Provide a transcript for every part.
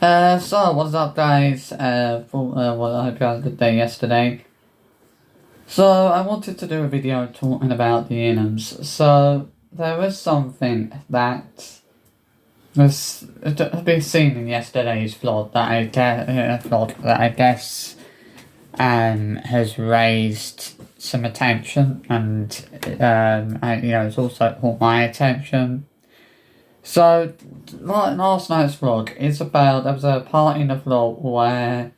So what's up, guys? Well, I hope you had a good day yesterday. So I wanted to do a video talking about the inghams. So there was something that was to be seen in yesterday's vlog that I guess has raised some attention and it's also caught my attention. So, last night's vlog is about, there was a part in the vlog where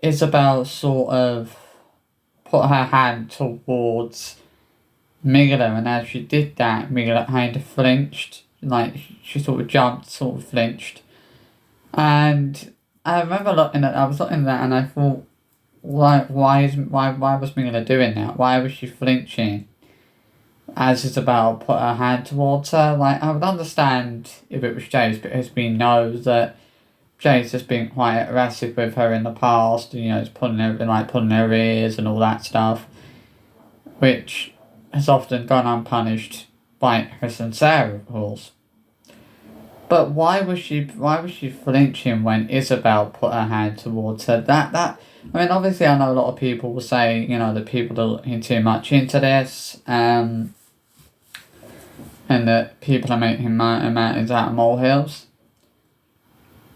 Isabel sort of put her hand towards Mila, and as she did that, Mila kind of flinched, like she sort of jumped, sort of flinched. And I remember I was looking at that and I thought, why was Mila doing that? Why was she flinching? As Isabel put her hand towards her. Like, I would understand if it was Jace, because we know that Jace has been quite aggressive with her in the past, it's pulling her ears and all that stuff, which has often gone unpunished by Chris and Sarah, of course. But why was she flinching when Isabel put her hand towards her? I mean, obviously I know a lot of people will say, that people are looking too much into this, and that people are making mountains out of molehills.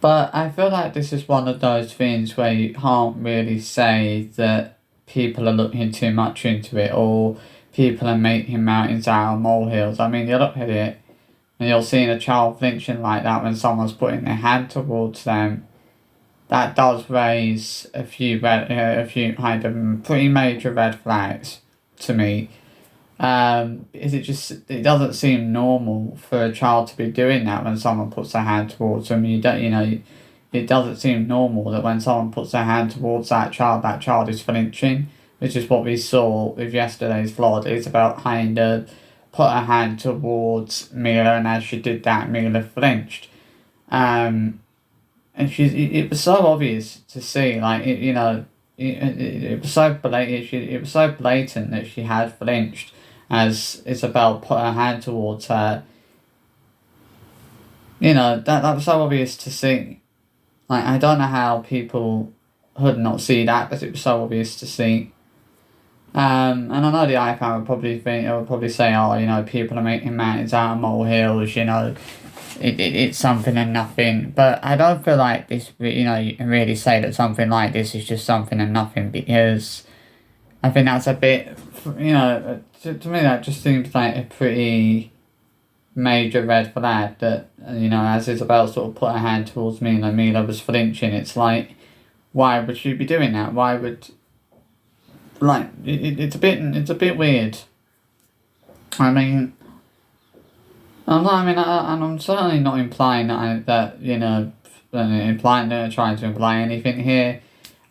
But I feel like this is one of those things where you can't really say that people are looking too much into it, or people are making mountains out of molehills. I mean, you look at it and you're seeing a child flinching like that when someone's putting their hand towards them. That does raise a few kind of pretty major red flags to me. Is it doesn't seem normal for a child to be doing that when someone puts their hand towards them. It doesn't seem normal that when someone puts their hand towards that child is flinching, which is what we saw with yesterday's vlog. It's about kind of put her hand towards Mila, and as she did that, Mila flinched. And it was so obvious to see, like, it was so blatant. It was so blatant that she had flinched as Isabel put her hand towards her. That was so obvious to see. Like, I don't know how people could not see that, but it was so obvious to see. And I know the iPad would probably say, people are making mountains out of molehills, it's something and nothing. But I don't feel like this, you can really say that something like this is just something and nothing, because I think that's a bit, to me that just seems like a pretty major red flag that, as Isabel sort of put her hand towards Mila, Mila was flinching. It's like, why would she be doing that? Why would, it's a bit weird. I mean, I'm certainly not implying trying to imply anything here.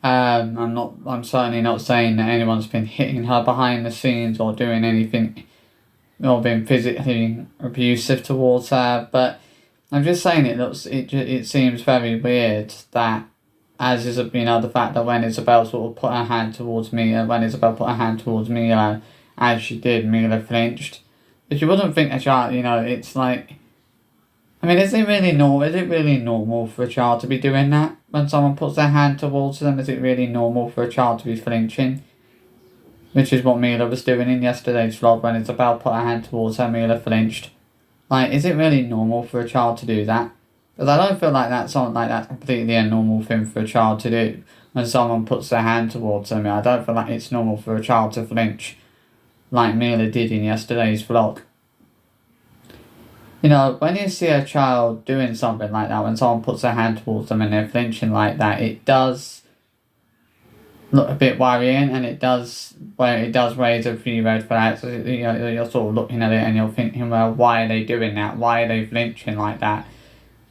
I'm certainly not saying that anyone's been hitting her behind the scenes or doing anything or been physically abusive towards her, but I'm just saying it seems very weird that, as is the fact that when Isabel sort of put her hand towards Mila, as she did, Mila flinched. But you wouldn't think a child, it's like, I mean, is it really normal for a child to be doing that? When someone puts their hand towards them, is it really normal for a child to be flinching? Which is what Mila was doing in yesterday's vlog. When Isabel put her hand towards her, Mila flinched. Like, is it really normal for a child to do that? Because I don't feel like that's completely a normal thing for a child to do. When someone puts their hand towards them, I don't feel like it's normal for a child to flinch, like Mila did in yesterday's vlog. When you see a child doing something like that, when someone puts their hand towards them and they're flinching like that, it does look a bit worrying, and it does raise a few red flags. You're sort of looking at it and you're thinking, well, why are they doing that? Why are they flinching like that?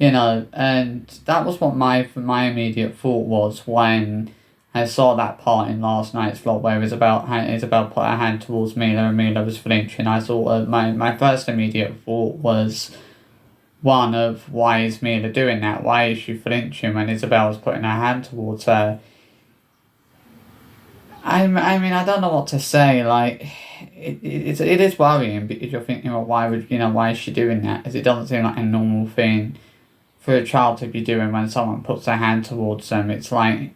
And that was what my immediate thought was when I saw that part in last night's vlog where Isabel put her hand towards Mila and Mila was flinching. I thought my first immediate thought was one of, why is Mila doing that? Why is she flinching when Isabel was putting her hand towards her? I mean, I don't know what to say. Like, it is worrying, because you're thinking, well, why is she doing that? Because it doesn't seem like a normal thing for a child to be doing when someone puts their hand towards them. It's like,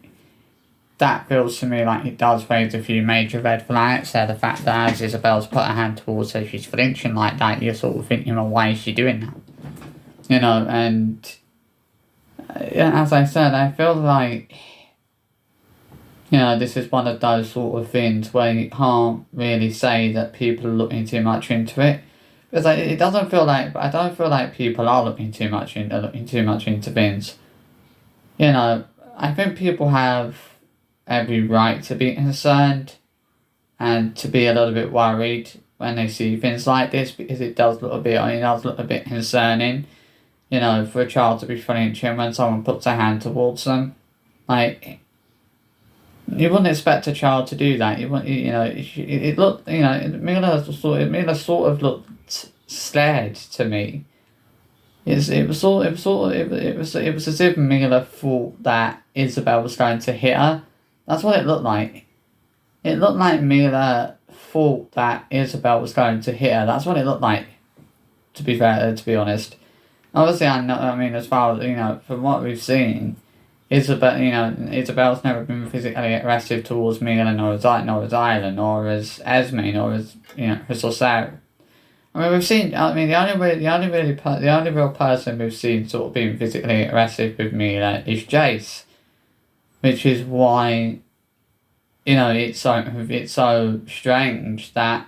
that feels to me like it does raise a few major red flags there. The fact that as Isabel's put her hand towards her, she's flinching like that, you're sort of thinking, well, why is she doing that? You know, and as I said, I feel like, you know, this is one of those sort of things where you can't really say that people are looking too much into it. Because it doesn't feel like, I don't feel like people are looking too much into things. You know, I think people have every right to be concerned and to be a little bit worried when they see things like this, because it does look a bit concerning, you know, for a child to be flinching when someone puts a hand towards them. Like, you wouldn't expect a child to do that. It looked, you know, Mila sort of looked scared to me. It was as if Mila thought that Isabel was going to hit her. That's what it looked like. It looked like Mila thought that Isabel was going to hit her. That's what it looked like. To be fair, to be honest. Obviously, as far as, you know, from what we've seen, Isabel's never been physically aggressive towards Mila, nor as Isla, nor as Esme, nor as, you know, Chris or Sarah. I mean, we've seen. I mean, the only real person we've seen sort of being physically aggressive with Mila is Jace, which is why, you know, it's so strange that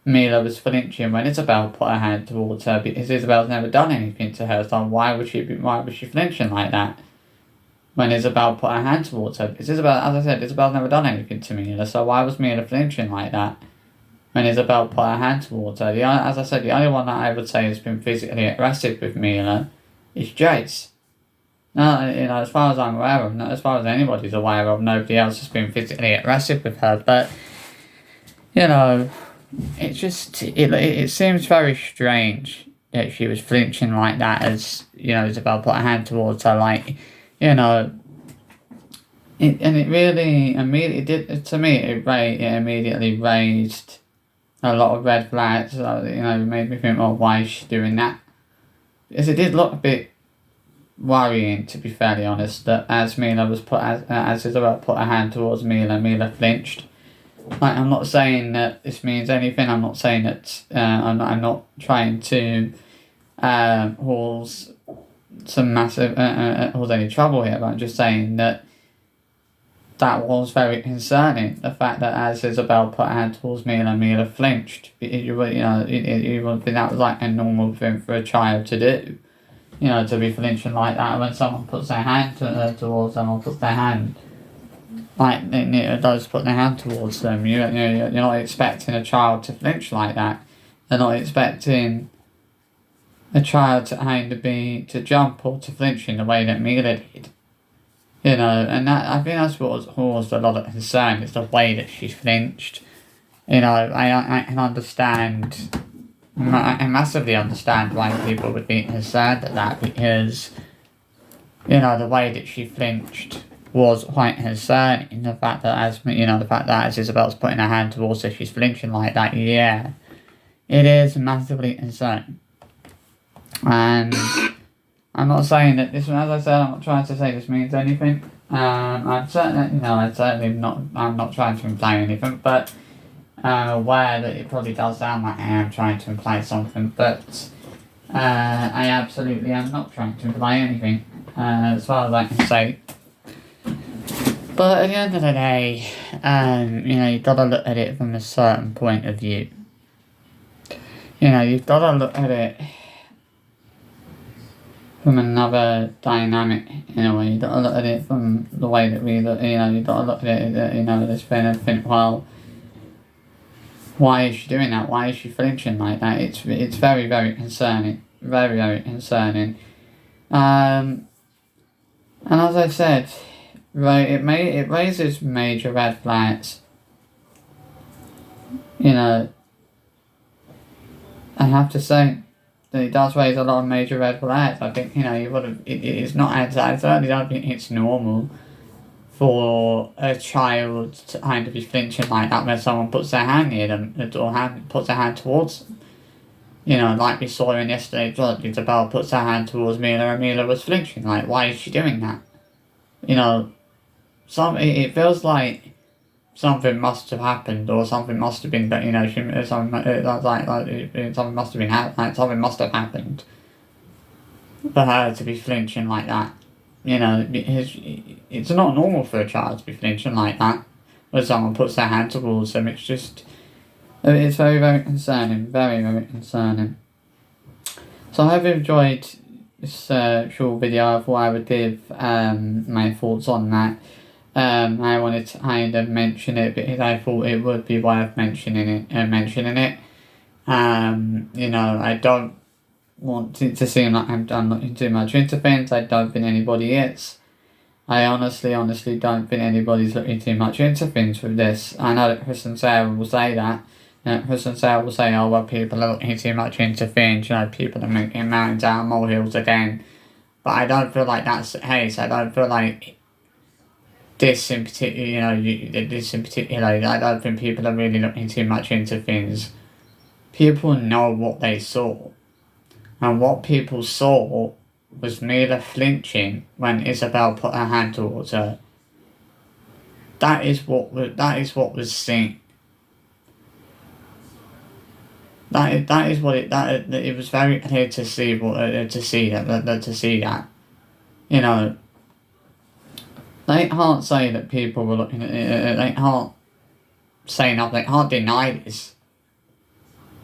Mila was flinching when Isabel put her hand towards her, because Isabel's never done anything to her. So why was she flinching like that when Isabel put her hand towards her? Because Isabel, as I said, Isabel's never done anything to Mila. So why was Mila flinching like that when Isabel put her hand towards her? As I said, the only one that I would say has been physically aggressive with Mila is Jace. No, you know, as far as I'm aware of, as far as anybody's aware of, nobody else has been physically aggressive with her. But, you know, it seems very strange that she was flinching like that as, you know, Isabel put her hand towards her, like, you know, it immediately raised a lot of red flags. So, you know, it made me think, well, why is she doing that? Because it did look a bit worrying, to be fairly honest, that as Isabel put her hand towards Mila flinched. Like, I'm not saying that this means anything. I'm not saying that I'm not trying to cause any trouble here. But I'm just saying that was very concerning. The fact that as Isabel put her hand towards Mila flinched. You wouldn't think that was like a normal thing for a child to do. You know, to be flinching like that when someone puts their hand towards them, or puts their hand, like, those put their hand towards them. You're not expecting a child to flinch like that. They're not expecting a child to jump or to flinch in the way that Mila did. You know, and that, I think that's what caused a lot of concern, is the way that she flinched. You know, I can understand. I massively understand why people would be concerned at that, because, you know, the way that she flinched was quite concerning. The fact that as Isabel's putting her hand towards her, she's flinching like that, yeah, it is massively concerning. And I'm not saying that this, as I said, I'm not trying to say this means anything. I'm not trying to imply anything, but I'm aware that it probably does sound like I am trying to imply something, but I absolutely am not trying to imply anything, as far as I can say. But at the end of the day, you know, you've got to look at it from a certain point of view. You know, you've got to look at it from another dynamic, in a way. You've got to look at it from the way that we look, you know, you've got to look at it, you know, this thing and think, well, why is she doing that? Why is she flinching like that? It's very, very concerning. Very, very concerning. And as I said, right, it raises major red flags. You know, I have to say that it does raise a lot of major red flags. I think, you know, it's not, I certainly don't think it's normal for a child to kind of be flinching like that when someone puts their hand near them, or puts their hand towards them. You know, like we saw in yesterday's vlog, Isabel puts her hand towards Mila and Mila was flinching. Like, why is she doing that? You know, it feels like something must have happened, or something must have been, you know, something must have been something must have happened for her to be flinching like that. You know, because it's not normal for a child to be flinching like that when someone puts their hand towards them. It's very, very concerning, very, very concerning. So I hope you enjoyed this short video of what I would give my thoughts on that. I wanted to kind of mention it because I thought it would be worth mentioning it. You know, I don't want it to seem like I'm looking too much into things. I don't think anybody is. I honestly don't think anybody's looking too much into things with this. I know that Chris and Sarah will say that. Chris and Sarah will say, oh, well, people are looking too much into things, you know, people are making mountains out of molehills again. But I don't feel like that's the case. I don't feel like this in particular, I don't think people are really looking too much into things. People know what they saw. And what people saw was Mila flinching when Isabel put her hand towards her. That is what was seen. It was very clear to see that. You know, they can't say that people were looking at it. They can't say nothing. They can't deny this.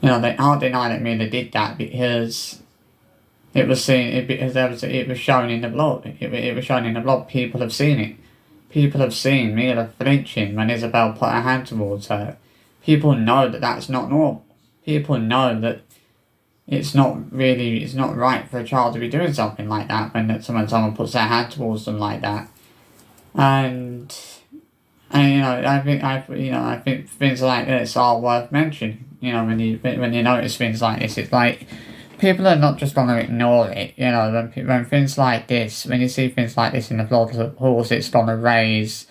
You know, they can't deny that Mila did that because it was seen. It was shown in the blog. It was shown in the blog. People have seen it. People have seen Mila flinching when Isabel put her hand towards her. People know that that's not normal. People know that it's not right for a child to be doing something like that when someone puts their hand towards them like that. And you know, I think things like this are worth mentioning. You know, when you notice things like this, it's like people are not just gonna ignore it. You know, when things like this, when you see things like this in the vlog, of course, it's gonna raise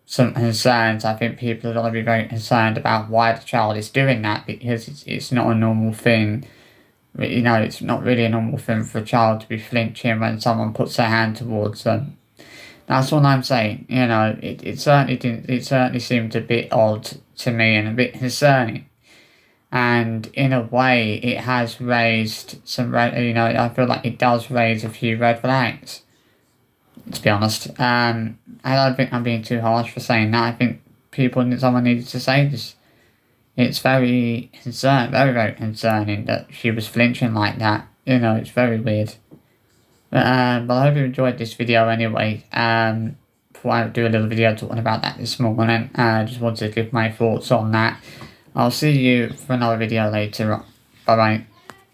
some concerns. I think people are going to be very concerned about why the child is doing that because it's not a normal thing. You know, it's not really a normal thing for a child to be flinching when someone puts their hand towards them. That's what I'm saying. You know, it certainly seemed a bit odd to me and a bit concerning. And in a way, it has raised I feel like it does raise a few red flags, to be honest. I don't think I'm being too harsh for saying that. I think someone needed to say this. It's very very concerning that she was flinching like that. You know, it's very weird. But I hope you enjoyed this video anyway. Before I do a little video talking about that this morning, I just wanted to give my thoughts on that. I'll see you for another video later. Bye bye.